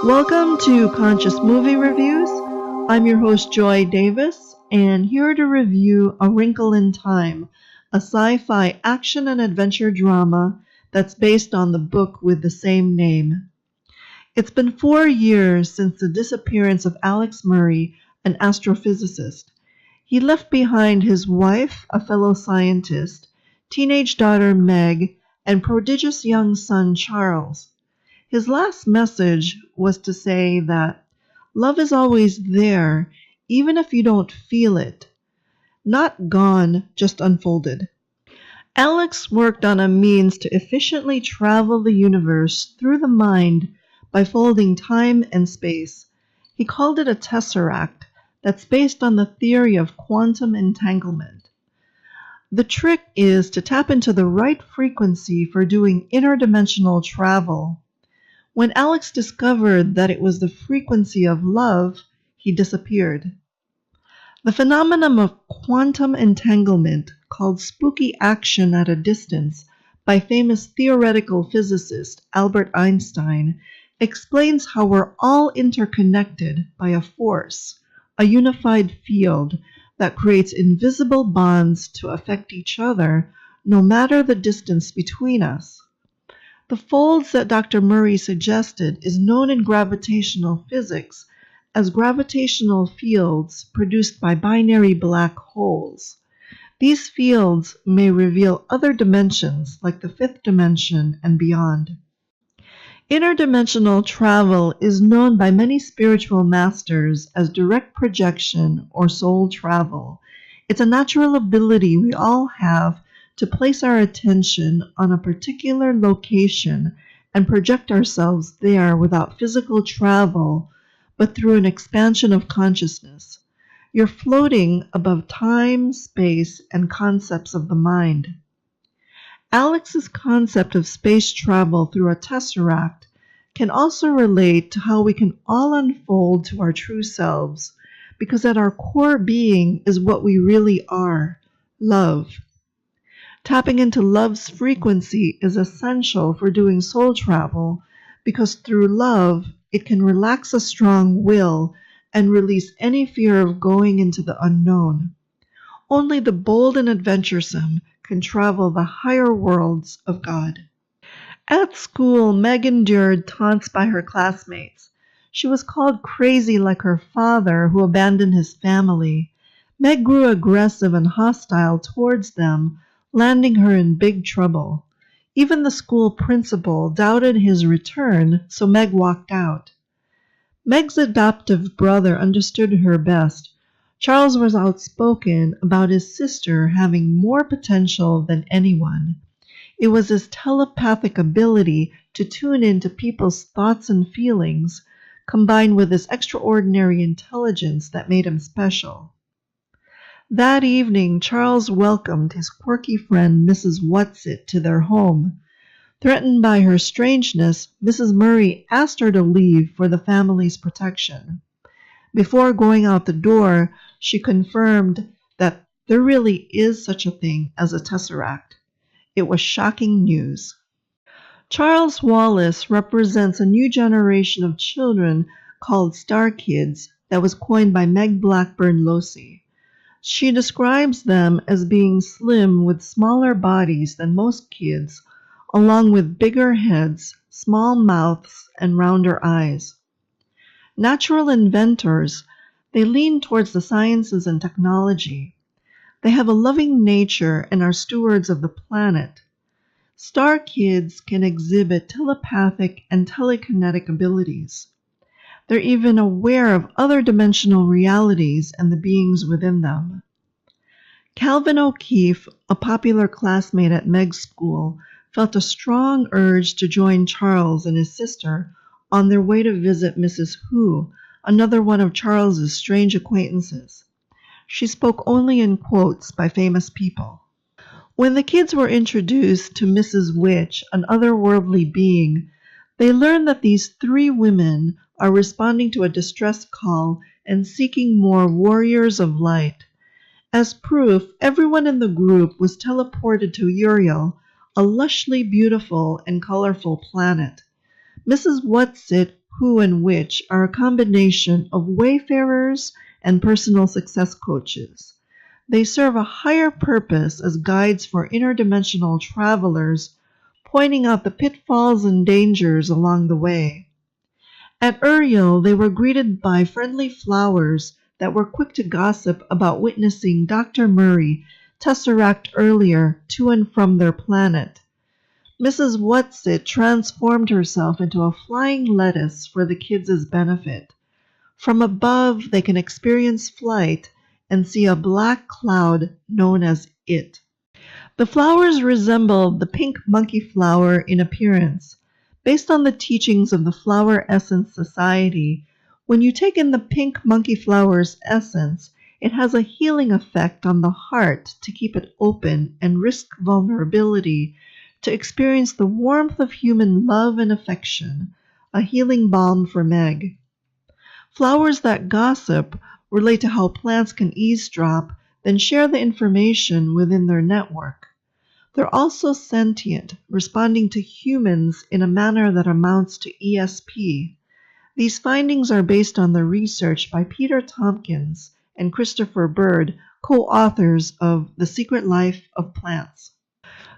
Welcome to Conscious Movie Reviews. I'm your host Joy Davis, and here to review A Wrinkle in Time, a sci-fi action and adventure drama that's based on the book with the same name. It's been 4 years since the disappearance of Alex Murry, an astrophysicist. He left behind his wife, a fellow scientist, teenage daughter Meg, and prodigious young son Charles. His last message was to say that love is always there, even if you don't feel it. Not gone, just unfolded. Alex worked on a means to efficiently travel the universe through the mind by folding time and space. He called it a Tesseract that's based on the theory of quantum entanglement. The trick is to tap into the right frequency for doing interdimensional travel. When Alex discovered that it was the frequency of love, he disappeared. The phenomenon of quantum entanglement, called spooky action at a distance by famous theoretical physicist Albert Einstein, explains how we're all interconnected by a force, a unified field that creates invisible bonds to affect each other no matter the distance between us. The folds that Dr. Murry suggested is known in gravitational physics as gravitational fields produced by binary black holes. These fields may reveal other dimensions like the fifth dimension and beyond. Interdimensional travel is known by many spiritual masters as direct projection or soul travel. It's a natural ability we all have to place our attention on a particular location and project ourselves there without physical travel, but through an expansion of consciousness. You're floating above time, space, and concepts of the mind. Alex's concept of space travel through a tesseract can also relate to how we can all unfold to our true selves, because at our core being is what we really are, love. Tapping into love's frequency is essential for doing soul travel because through love, it can relax a strong will and release any fear of going into the unknown. Only the bold and adventuresome can travel the higher worlds of God. At school, Meg endured taunts by her classmates. She was called crazy like her father, who abandoned his family. Meg grew aggressive and hostile towards them, landing her in big trouble. Even the school principal doubted his return, so Meg walked out. Meg's adoptive brother understood her best. Charles was outspoken about his sister having more potential than anyone. It was his telepathic ability to tune into people's thoughts and feelings, combined with his extraordinary intelligence that made him special. That evening, Charles welcomed his quirky friend, Mrs. Whatsit, to their home. Threatened by her strangeness, Mrs. Murry asked her to leave for the family's protection. Before going out the door, she confirmed that there really is such a thing as a tesseract. It was shocking news. Charles Wallace represents a new generation of children called Star Kids that was coined by Meg Blackburn-Losey. She describes them as being slim with smaller bodies than most kids, along with bigger heads, small mouths, and rounder eyes. Natural inventors, they lean towards the sciences and technology. They have a loving nature and are stewards of the planet. Star Kids can exhibit telepathic and telekinetic abilities. They're even aware of other dimensional realities and the beings within them. Calvin O'Keefe, a popular classmate at Meg's school, felt a strong urge to join Charles and his sister on their way to visit Mrs. Hu, another one of Charles's strange acquaintances. She spoke only in quotes by famous people. When the kids were introduced to Mrs. Which, an otherworldly being, they learned that these 3 women are responding to a distress call and seeking more warriors of light. As proof, everyone in the group was teleported to Uriel, a lushly beautiful and colorful planet. Mrs. Whatsit, Who and Which are a combination of wayfarers and personal success coaches. They serve a higher purpose as guides for interdimensional travelers, pointing out the pitfalls and dangers along the way. At Uriel, they were greeted by friendly flowers that were quick to gossip about witnessing Dr. Murry Tesseract earlier to and from their planet. Mrs. Whatsit transformed herself into a flying lettuce for the kids' benefit. From above, they can experience flight and see a black cloud known as it. The flowers resembled the pink monkey flower in appearance. Based on the teachings of the Flower Essence Society, when you take in the pink monkey flower's essence, it has a healing effect on the heart to keep it open and risk vulnerability to experience the warmth of human love and affection, a healing balm for Meg. Flowers that gossip relate to how plants can eavesdrop, then share the information within their network. They're also sentient, responding to humans in a manner that amounts to ESP. These findings are based on the research by Peter Tompkins and Christopher Bird, co-authors of The Secret Life of Plants.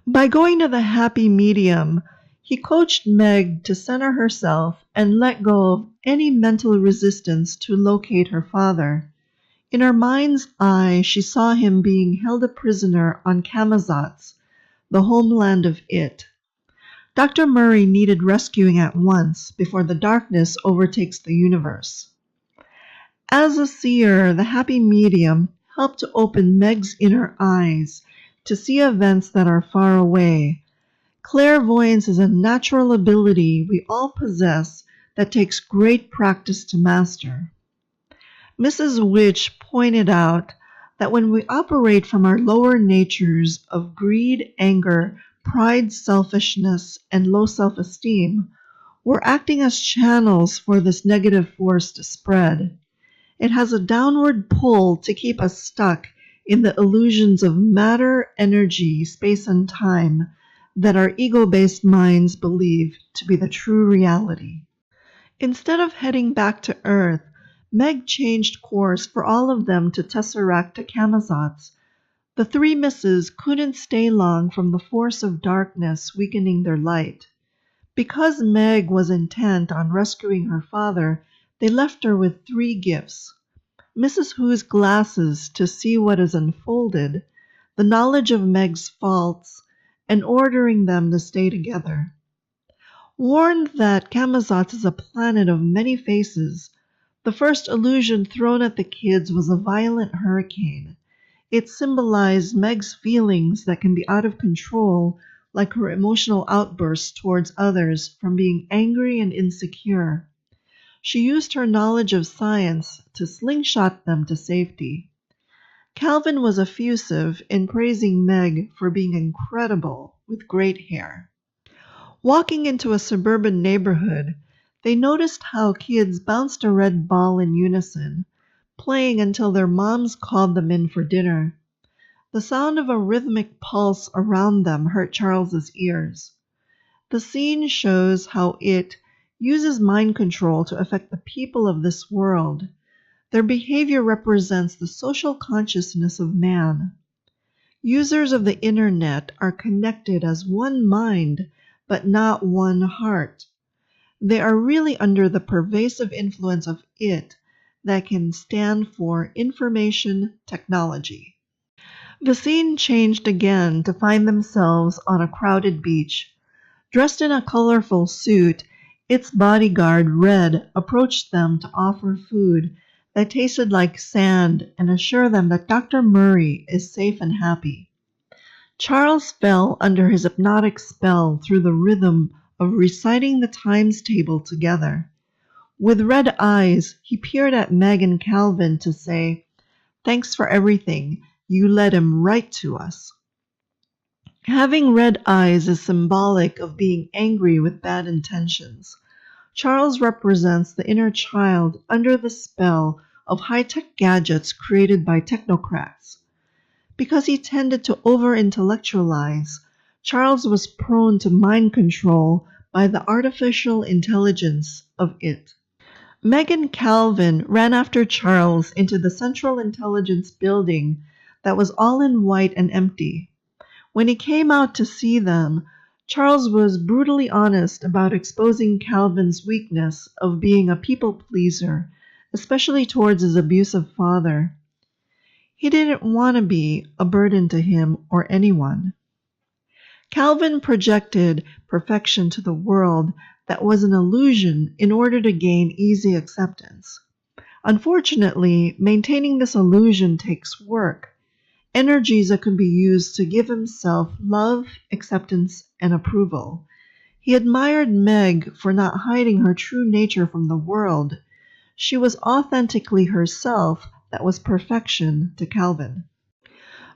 By going to the happy medium, he coached Meg to center herself and let go of any mental resistance to locate her father. In her mind's eye, she saw him being held a prisoner on Camozotz, the homeland of it. Dr. Murry needed rescuing at once before the darkness overtakes the universe. As a seer, the happy medium helped to open Meg's inner eyes to see events that are far away. Clairvoyance is a natural ability we all possess that takes great practice to master. Mrs. Which pointed out that when we operate from our lower natures of greed, anger, pride, selfishness, and low self-esteem, we're acting as channels for this negative force to spread. It has a downward pull to keep us stuck in the illusions of matter, energy, space, and time that our ego-based minds believe to be the true reality. Instead of heading back to Earth, Meg changed course for all of them to Tesseract to Camozotz. The three misses couldn't stay long from the force of darkness weakening their light. Because Meg was intent on rescuing her father, they left her with 3 gifts. Mrs. Who's glasses to see what is unfolded, the knowledge of Meg's faults, and ordering them to stay together. Warned that Camozotz is a planet of many faces, the first illusion thrown at the kids was a violent hurricane. It symbolized Meg's feelings that can be out of control, like her emotional outbursts towards others from being angry and insecure. She used her knowledge of science to slingshot them to safety. Calvin was effusive in praising Meg for being incredible with great hair. Walking into a suburban neighborhood, they noticed how kids bounced a red ball in unison, playing until their moms called them in for dinner. The sound of a rhythmic pulse around them hurt Charles's ears. The scene shows how it uses mind control to affect the people of this world. Their behavior represents the social consciousness of man. Users of the internet are connected as one mind, but not one heart. They are really under the pervasive influence of it that can stand for information technology. The scene changed again to find themselves on a crowded beach. Dressed in a colorful suit, its bodyguard, Red, approached them to offer food that tasted like sand and assure them that Dr. Murry is safe and happy. Charles fell under his hypnotic spell through the rhythm of reciting the times table together. With red eyes, he peered at Meg and Calvin to say, "Thanks for everything. You led him right to us." Having red eyes is symbolic of being angry with bad intentions. Charles represents the inner child under the spell of high-tech gadgets created by technocrats. Because he tended to over-intellectualize, Charles was prone to mind control by the artificial intelligence of it. Meg and Calvin ran after Charles into the Central Intelligence building that was all in white and empty. When he came out to see them, Charles was brutally honest about exposing Calvin's weakness of being a people pleaser, especially towards his abusive father. He didn't want to be a burden to him or anyone. Calvin projected perfection to the world that was an illusion in order to gain easy acceptance. Unfortunately, maintaining this illusion takes work, energies that could be used to give himself love, acceptance, and approval. He admired Meg for not hiding her true nature from the world. She was authentically herself that was perfection to Calvin.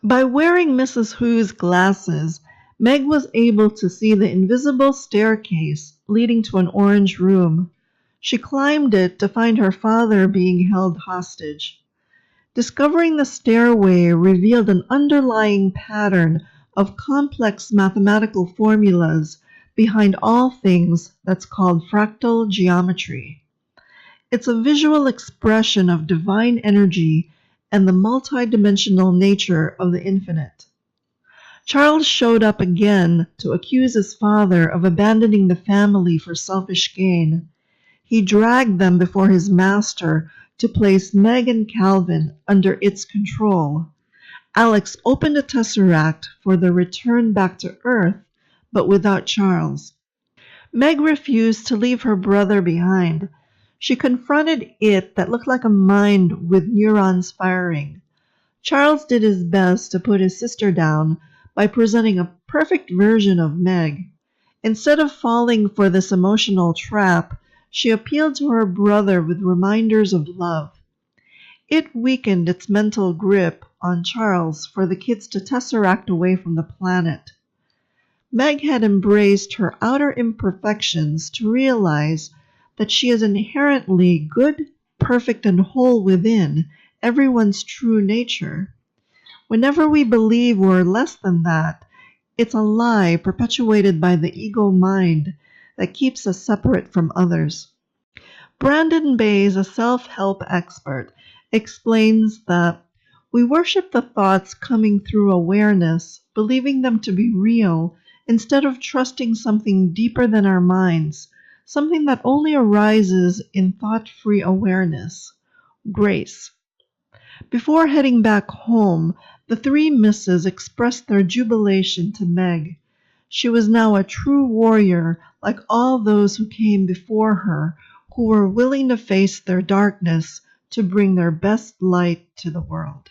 By wearing Mrs. Who's glasses, Meg was able to see the invisible staircase leading to an orange room. She climbed it to find her father being held hostage. Discovering the stairway revealed an underlying pattern of complex mathematical formulas behind all things that's called fractal geometry. It's a visual expression of divine energy and the multidimensional nature of the infinite. Charles showed up again to accuse his father of abandoning the family for selfish gain. He dragged them before his master to place Meg and Calvin under its control. Alex opened a Tesseract for their return back to Earth, but without Charles. Meg refused to leave her brother behind. She confronted it that looked like a mind with neurons firing. Charles did his best to put his sister down by presenting a perfect version of Meg. Instead of falling for this emotional trap, she appealed to her brother with reminders of love. It weakened its mental grip on Charles for the kids to tesseract away from the planet. Meg had embraced her outer imperfections to realize that she is inherently good, perfect, and whole within everyone's true nature. Whenever we believe we're less than that, it's a lie perpetuated by the ego mind that keeps us separate from others. Brandon Bays, a self-help expert, explains that we worship the thoughts coming through awareness, believing them to be real, instead of trusting something deeper than our minds, something that only arises in thought-free awareness, grace. Before heading back home, the three misses expressed their jubilation to Meg. She was now a true warrior, like all those who came before her, who were willing to face their darkness to bring their best light to the world.